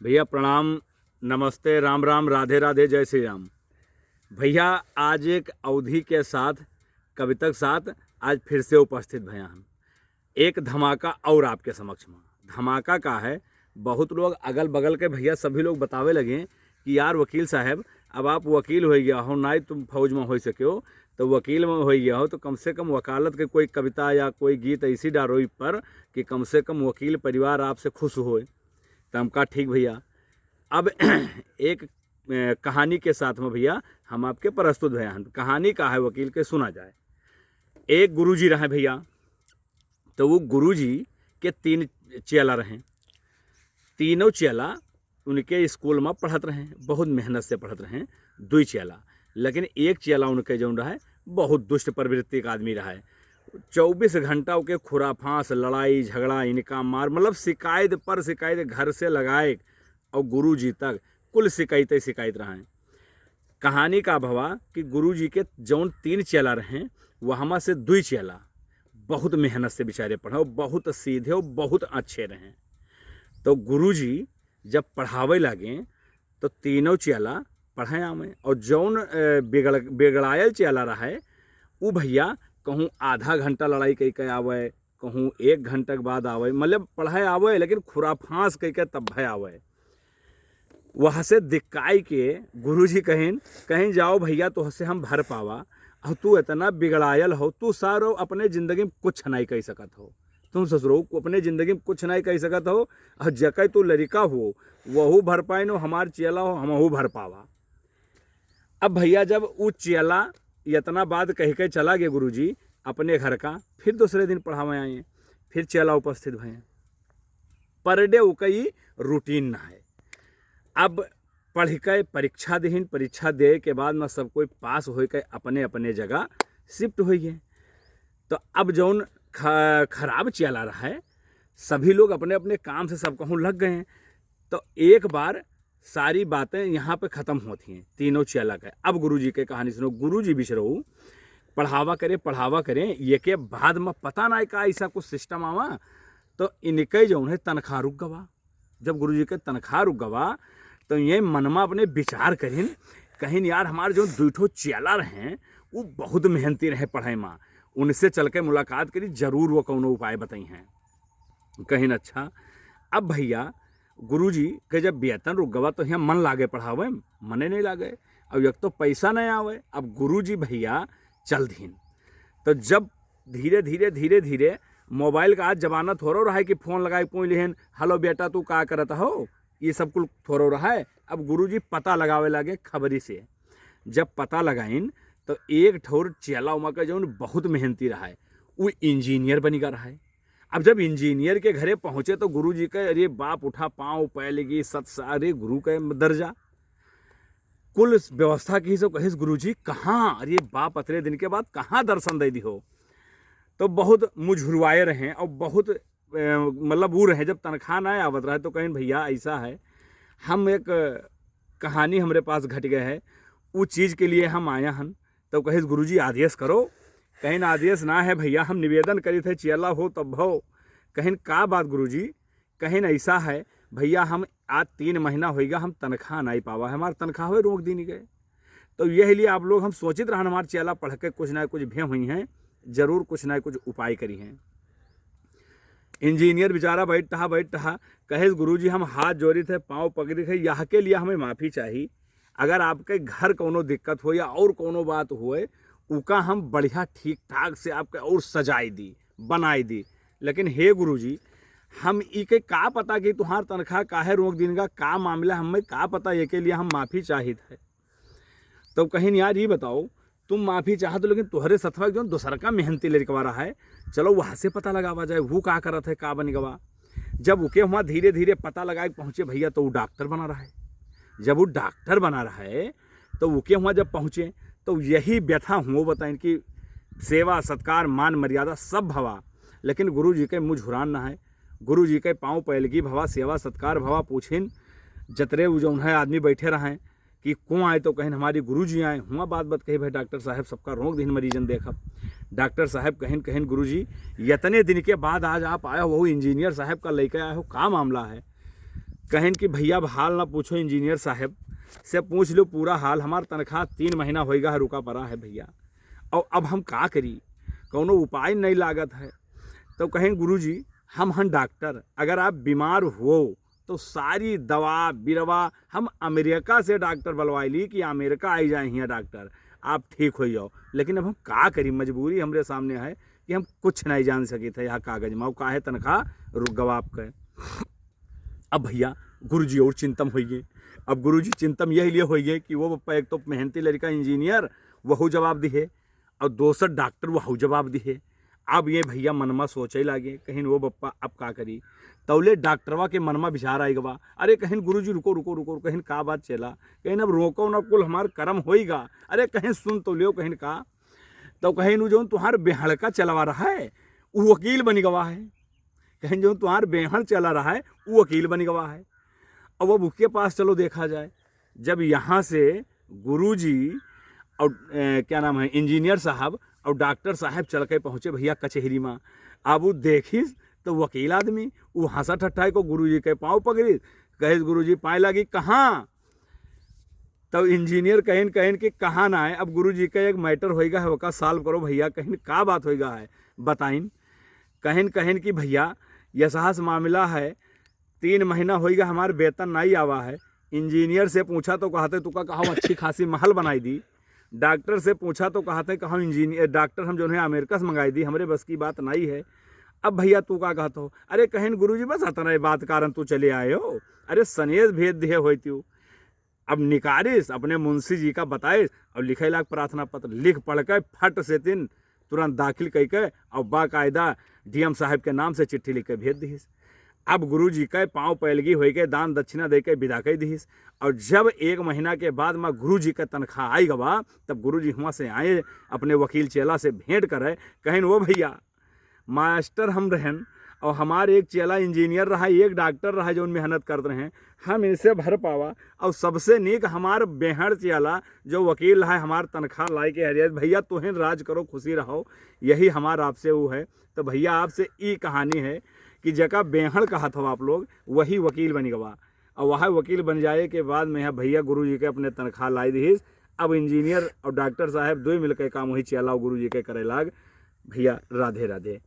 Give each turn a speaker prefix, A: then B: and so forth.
A: भैया प्रणाम, नमस्ते, राम राम, राधे राधे, जय श्री राम। भैया आज एक अवधि के साथ, कविता के साथ आज फिर से उपस्थित भैया हम एक धमाका और आपके समक्ष में। धमाका का है, बहुत लोग अगल बगल के भैया सभी लोग बतावे लगे कि यार वकील साहब अब आप वकील हो गया हो, ना ही तुम फौज में हो सके हो, तो वकील में हो गया हो तो कम से कम वकालत के कोई कविता या कोई गीत ऐसी डालो इस पर कि कम से कम वकील परिवार आपसे खुश होए। तो हम कहा ठीक भैया। अब एक कहानी के साथ में भैया हम आपके प्रस्तुत भैया कहानी का है वकील के, सुना जाए। एक गुरुजी रहे भैया, तो वो गुरुजी के 3 चेला रहे। तीनों चेला उनके स्कूल में पढ़त रहे, बहुत मेहनत से पढ़त रहे। 2 चेला, लेकिन एक चेला उनके जो रहा बहुत दुष्ट प्रवृत्ति का आदमी रहा है। 24 घंटा के खुराफांस, लड़ाई झगड़ा, इनका मार, मतलब शिकायत पर शिकायत, घर से लगाए और गुरुजी तक कुल शिकायत रहा है। कहानी का भवा कि गुरुजी के जौन 3 चेला रहे वहाँ से 2 चेला बहुत मेहनत से बेचारे पढ़े और बहुत सीधे और बहुत अच्छे रहे। तो गुरुजी जब पढ़ावे लगे तो तीनों चेला पढ़े आवे, और जौन बिगड़ायल चेला रहा है वो भैया कहूँ आधा घंटा लड़ाई कह के आवे, कहूँ 1 घंटे के बाद आवे, मतलब पढ़ाए आवे लेकिन खुराफांस कह के तब भय आवे। वहाँ से दिक्काई के गुरुजी कहीं जाओ भैया तो से हम भर पावा, और तू इतना बिगड़ायल हो, तू सारो अपने ज़िंदगी में कुछ नहीं कह सकत हो, तुम ससुरो अपने ज़िंदगी में कुछ नहीं कह सकत हो, और जकै तू लड़का हो वहू भर पाए नो, हमार चेला हो हमहू भर पावा। अब भैया जब वो चेला इतना बात कह के चला गया गुरुजी अपने घर का, फिर दूसरे दिन पढ़ावे आए, फिर चेला उपस्थित भैया। पर डे वो कई रूटीन ना है। अब पढ़ के परीक्षा दीन, परीक्षा दे के बाद में सब कोई पास हो के अपने अपने जगह शिफ्ट हो गए। तो अब जौन खराब चला रहा है, सभी लोग अपने अपने काम से सब कहूँ लग गए हैं। तो एक बार सारी बातें यहाँ पे ख़त्म होती हैं तीनों चेला के। अब गुरुजी के कहानी सुनो। गुरुजी बिचरो पढ़ावा करें ये के बाद में पता ना का ऐसा कुछ सिस्टम आवा, तो इनके जो है तनख्वाह रुक गवा। जब गुरुजी के तनख्वाह रुक गवा तो ये मनमा अपने विचार कहीं यार हमारे जो 2 चेला रहे वो बहुत मेहनती रहे पढ़ाई में, उनसे चल के मुलाकात करी, जरूर वो कौनो उपाय बताई हैं कहीं। अच्छा, अब भैया गुरुजी के जब वेतन रुक गवा तो यहाँ मन लागे पढ़ावे, मने नहीं लागे। अब एक तो पैसा नहीं आवे। अब गुरुजी भैया चल दीन, तो जब धीरे धीरे मोबाइल का आज जमाना थोड़ा रहा है कि फ़ोन लगाए पूछ लिहन, हेलो बेटा तू का करता हो, ये सब कुल थोड़ा रहा है। अब गुरुजी पता लगावे लगे खबरी से। जब पता लगाइन तो एक ठोर चेला उमा का जो बहुत मेहनती रहा है वो इंजीनियर बनी का रहा है। अब जब इंजीनियर के घरे पहुँचे तो गुरुजी का अरे बाप उठा, पाँव पैलगी, अरे गुरु का दर्जा, कुल व्यवस्था की सब कहिस गुरुजी कहाँ, अरे बाप अतरे दिन के बाद कहाँ दर्शन दे दी हो। तो बहुत मुझुरवाए रहे और बहुत मतलब वो रहे। जब तनख्वाह ना आवत रहा है तो कहीं भैया ऐसा है, हम एक कहानी हमारे पास घट गए है, उस चीज़ के लिए हम आया हन। तो कहे गुरुजी आदेश करो। कहीं आदेश ना है भैया, हम निवेदन करी थे चेला हो तब हो। कहीं का बात गुरुजी, कहीं ऐसा है भैया हम आज 3 महीना हो गया हम तनख्वाह नहीं पावा है, हमारे तनख्वाह रोक दी नहीं गए। तो यही लिए आप लोग हम सोचित रहन हमारे चेला पढ़ के कुछ ना कुछ भे हुई हैं, जरूर कुछ ना कुछ उपाय करी हैं। इंजीनियर बेचारा बैठ रहा कहे गुरुजी हम हाथ जोड़ी थे, पाँव पकड़ी थे, यहाँ के लिए हमें माफ़ी चाहिए। अगर आपके घर कोनो दिक्कत हो या और कोनो बात होए उका हम बढ़िया ठीक ठाक से आपके और सजाई दी, बनाई दी। लेकिन हे गुरुजी हम ई के का पता कि तुम्हार तनख्वाह काहे रोक दिन का मामला हमें का पता, ये के लिए हम माफ़ी चाहिए थे। तो कहीं यार ये बताओ तुम माफ़ी चाहते लेकिन तुम्हारे सथवा जो दूसर का मेहनती लड़कवा रहा है, चलो वहाँ से पता लगावा जाए वो का करत है, का बन गवा। जब उके वहाँ धीरे धीरे पता लगा के पहुँचे भैया तो वो डॉक्टर बना रहा है। जब वो डॉक्टर बना रहा है तो उके वहाँ जब पहुँचे तो यही व्यथा हुआ बताएं कि सेवा सत्कार मान मर्यादा सब भवा, लेकिन गुरु जी के मुँह झुरान ना है। गुरु जी के पाँव पैलगी भवा, सेवा सत्कार भवा, पूछिन जतरे जो है आदमी बैठे रहें कि कौन आए तो कहीं हमारी गुरुजी आए हुआ बात कही भाई डॉक्टर साहब सबका रोग दिन मरीजन देखा। डॉक्टर साहब कहीं गुरुजी इतने दिन के बाद आज आप आया हो, इंजीनियर साहब का लेकर आए हो, का मामला है। कहन कि भैया अब हाल ना पूछो, इंजीनियर साहब से पूछ लो पूरा हाल, हमार तनख्वाह 3 महीना होएगा है रुका पड़ा है भैया, और अब हम का करी, कौनो उपाय नहीं लागत है। तो कहें गुरुजी हम हन डॉक्टर, अगर आप बीमार हो तो सारी दवा बिरवा हम अमेरिका से डॉक्टर बुलवाई ली कि अमेरिका आई जाए यहाँ डॉक्टर, आप ठीक हो जाओ, लेकिन अब हम का करी, मजबूरी हमरे सामने है कि हम कुछ नहीं जान सके थे, यहाँ कागज माओ का है तनख्वाह रुक गवा आपका। अब भैया गुरुजी और चिंतम हो गए। अब गुरुजी चिंतम यही लिए हो गए कि वो बप्पा एक तो मेहनती लड़का इंजीनियर वहू जवाब दिए और दूसर डॉक्टर वहू जवाब दिए। अब ये भैया मनमा सोचे लागे, कहीं वो बप्पा अब का करी, तौले डॉक्टरवा के मनमा विचार आई गवा, अरे कहीं गुरुजी रुको रुको रुको, कहीं का बात चला, कहीं अब रोको न कुल हमार कर्म होईगा, अरे कहीं सुन तो लियो कहीं का। तो कहीं जो तुम्हार बेहड़का चलवा रहा है वो वकील बन गवा है, कहीं जो तुम्हार बेहड़ चला रहा है वो वकील बन गवा है। अब अब उसके पास चलो देखा जाए। जब यहाँ से गुरुजी और क्या नाम है इंजीनियर साहब और डॉक्टर साहब चल के पहुँचे भैया कचहरी में, अब वो देखिस तो वकील आदमी वो हंसा ठट्ठाए को गुरुजी के पाँव पकड़ी, कहे गुरुजी पाए लगी कहाँ, तब इंजीनियर कहन कहन कि कहाँ ना है, अब गुरुजी का एक मैटर होएगा है वका सॉल्व करो भैया, कहीं का बात होएगा है बताइन। कहन कहन कि भैया यह साहस मामला है, 3 महीना होएगा हमारे वेतन नहीं आवा है। इंजीनियर से पूछा तो कहते तुका कहा अच्छी खासी महल बनाई दी, डॉक्टर से पूछा तो कहते कहा इंजीनियर डॉक्टर हम जो है अमेरिका से मंगाई दी, हमारे बस की बात नहीं है। अब भैया तू का कहता हो, अरे कहन गुरुजी बस आता बात कारण तू चले आए हो, अरे सनेस भेज दिए हो तू, अब निकारिस अपने मुंशी जी का बताइस और लिखे लाग प्रार्थना पत्र, लिख पढ़ के फट से दिन तुरंत दाखिल कह के और बाकायदा डीएम साहब के नाम से चिट्ठी लिख के भेज दीस। अब गुरुजी के पाँव पैलगी हो के दान दक्षिणा दे के विदा कर दीस। और जब 1 महीना के बाद में गुरुजी का तनख्वाह आई गवा, तब गुरुजी वहाँ से आए अपने वकील चेला से भेंट करे, कहें वो भैया मास्टर हम रहन और हमारे एक चेला इंजीनियर रहा, एक डॉक्टर रहा जो मेहनत कर रहे हैं, हम इनसे भर पावा, और सबसे नीक हमार बेहड़ चेला जो वकील है हमार तनख्वाह लाई के हरियत भैया तुहिन राज करो खुशी रहो, यही हमार आपसे वो है। तो भैया आपसे ये कहानी है कि जगह बेहड़ कहा था आप लोग वही वकील बन गवा, और वह वकील बन जाए के बाद में भैया गुरुजी के अपने तनख्वाह लाई दी। अब इंजीनियर और डॉक्टर साहब दो मिलकर काम वही चेला गुरुजी के करे लाग। भैया राधे राधे।